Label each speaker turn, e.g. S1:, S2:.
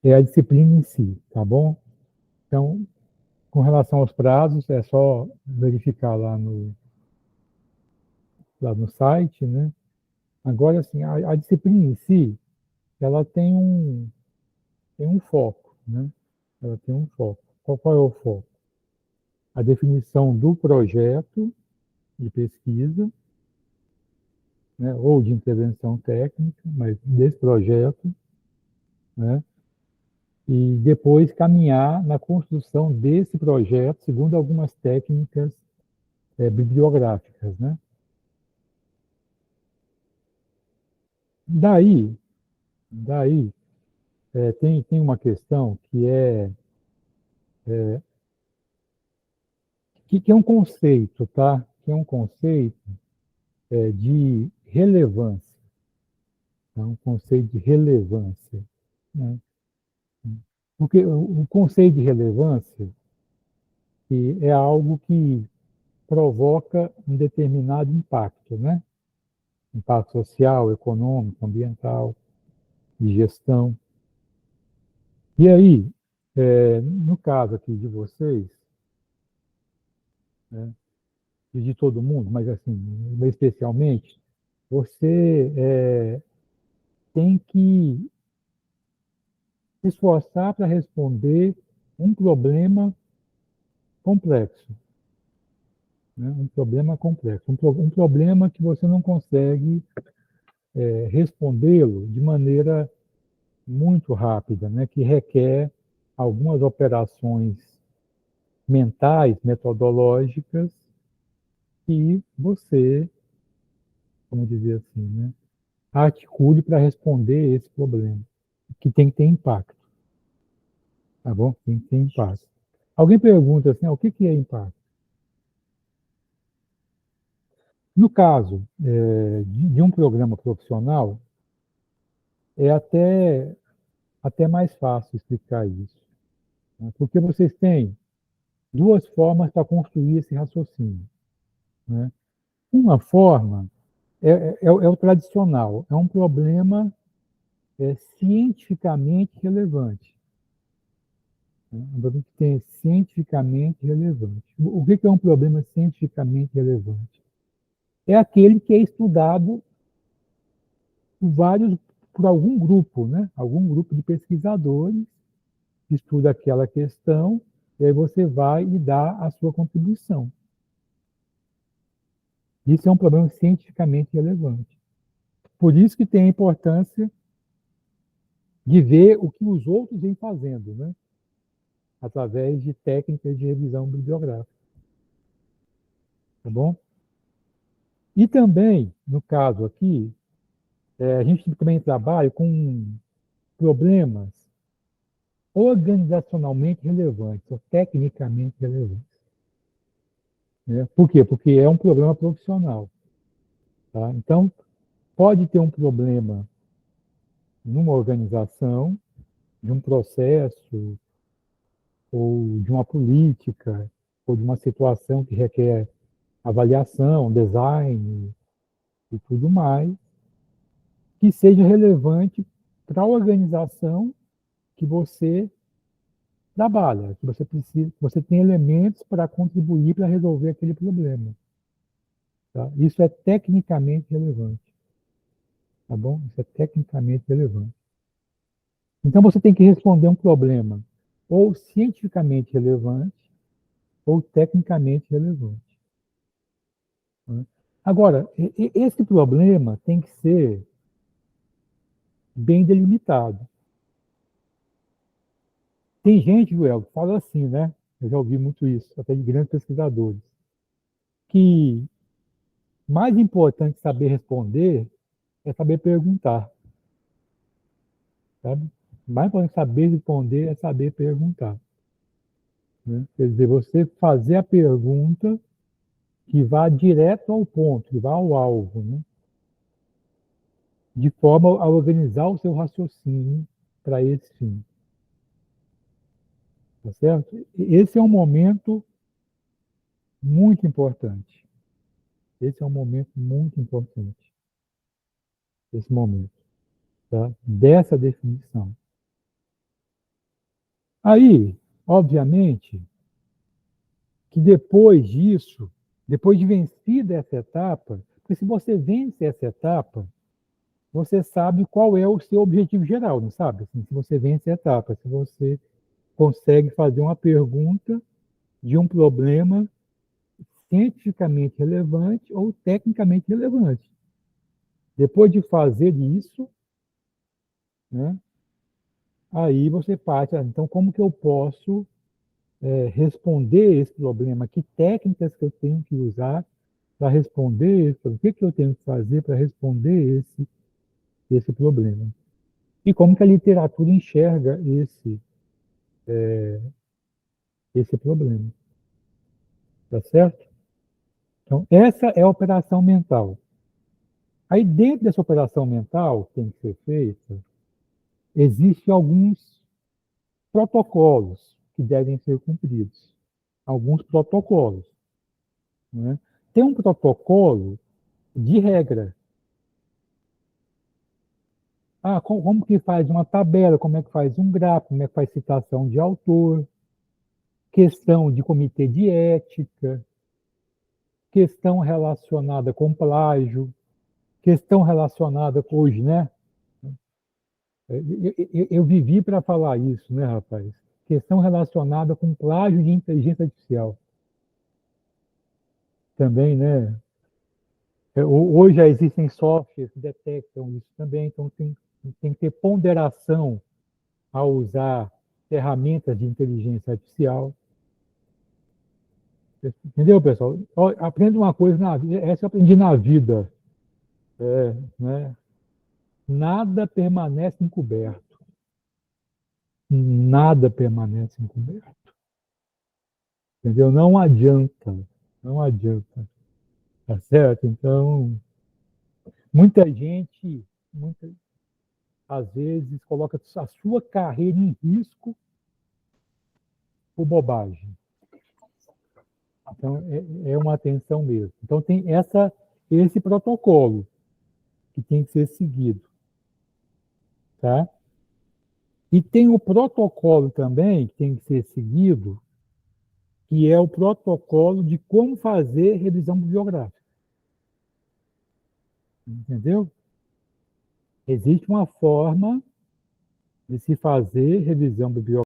S1: é a disciplina em si, tá bom? Então, com relação aos prazos, é só verificar lá no site, né? Agora, assim, a disciplina em si, ela tem um foco, né? Ela tem um foco. Qual é o foco? A definição do projeto de pesquisa, né? Ou de intervenção técnica, mas desse projeto, né? E depois caminhar na construção desse projeto segundo algumas técnicas bibliográficas, né? Daí tem uma questão que é um conceito, tá? Que é um conceito de relevância, tá? Um conceito de relevância, né? Porque o conceito de relevância que é algo que provoca um determinado impacto, né? Impacto social, econômico, ambiental, de gestão. E aí, no caso aqui de vocês, né, e de todo mundo, mas assim, especialmente, você tem que se esforçar para responder um problema complexo, né? Um problema complexo, um problema que você não consegue respondê-lo de maneira muito rápida, né? Que requer algumas operações mentais, metodológicas, que você, como dizer assim, né? Articule para responder esse problema, que tem que ter impacto, tá bom? Tem que ter impacto. Alguém pergunta assim, o que é impacto? No caso de um programa profissional, é até mais fácil explicar isso, né? Porque vocês têm duas formas para construir esse raciocínio, né? Uma forma é o tradicional, é um problema cientificamente relevante, né? Um problema que tem cientificamente relevante. O que é um problema cientificamente relevante? É aquele que é estudado por por algum grupo, né? Algum grupo de pesquisadores que estuda aquela questão, e aí você vai e dá a sua contribuição. Isso é um problema cientificamente relevante. Por isso que tem a importância de ver o que os outros vêm fazendo, né? Através de técnicas de revisão bibliográfica, tá bom? E também, no caso aqui, a gente também trabalha com problemas organizacionalmente relevantes, ou tecnicamente relevantes, né? Por quê? Porque é um problema profissional, tá? Então, pode ter um problema numa organização, de um processo, ou de uma política, ou de uma situação que requer avaliação, design e tudo mais, que seja relevante para a organização que você trabalha, que você precisa, que você tem elementos para contribuir para resolver aquele problema, tá? Isso é tecnicamente relevante, tá bom? Isso é tecnicamente relevante. Então você tem que responder um problema ou cientificamente relevante ou tecnicamente relevante, né? Agora, esse problema tem que ser bem delimitado. Tem gente, Joel, que fala assim, né? Eu já ouvi muito isso, até de grandes pesquisadores, que mais importante saber responder é saber perguntar, sabe? Mais importante saber responder é saber perguntar, né? Quer dizer, você fazer a pergunta que vá direto ao ponto, que vá ao alvo, né? De forma a organizar o seu raciocínio para esse fim, tá certo? Esse é um momento muito importante. Esse é um momento muito importante, esse momento. tá? Dessa definição. Aí, obviamente, que depois disso, depois de vencida essa etapa, porque se você vence essa etapa, você sabe qual é o seu objetivo geral, não sabe? Assim, se você vence a etapa, se você consegue fazer uma pergunta de um problema cientificamente relevante ou tecnicamente relevante. Depois de fazer isso, né, aí você parte, então como que eu posso responder esse problema? Que técnicas que eu tenho que usar para responder isso? O que, que eu tenho que fazer para responder esse problema? E como que a literatura enxerga esse problema? Tá certo? Então, essa é a operação mental. Aí, dentro dessa operação mental que tem que ser feita, existem alguns protocolos que devem ser cumpridos. Alguns protocolos. Né? Tem um protocolo de regra. Ah, como que faz uma tabela, como é que faz um gráfico, como é que faz citação de autor, questão de comitê de ética, questão relacionada com plágio, questão relacionada com hoje, né? Eu vivi para falar isso, né, rapaz? Questão relacionada com plágio de inteligência artificial também, né? Hoje já existem softwares que detectam isso também, então tem que ter ponderação ao usar ferramentas de inteligência artificial. Entendeu, pessoal? Aprenda uma coisa na vida, essa eu aprendi na vida, né? Nada permanece encoberto. Nada permanece encoberto. Entendeu? Não adianta. Não adianta. Tá certo? Então, muita gente, muita, às vezes, coloca a sua carreira em risco por bobagem. Então, é uma atenção mesmo. Então, tem esse protocolo que tem que ser seguido. Tá? E tem o protocolo também que tem que ser seguido, que é o protocolo de como fazer revisão bibliográfica. Entendeu? Existe uma forma de se fazer revisão bibliográfica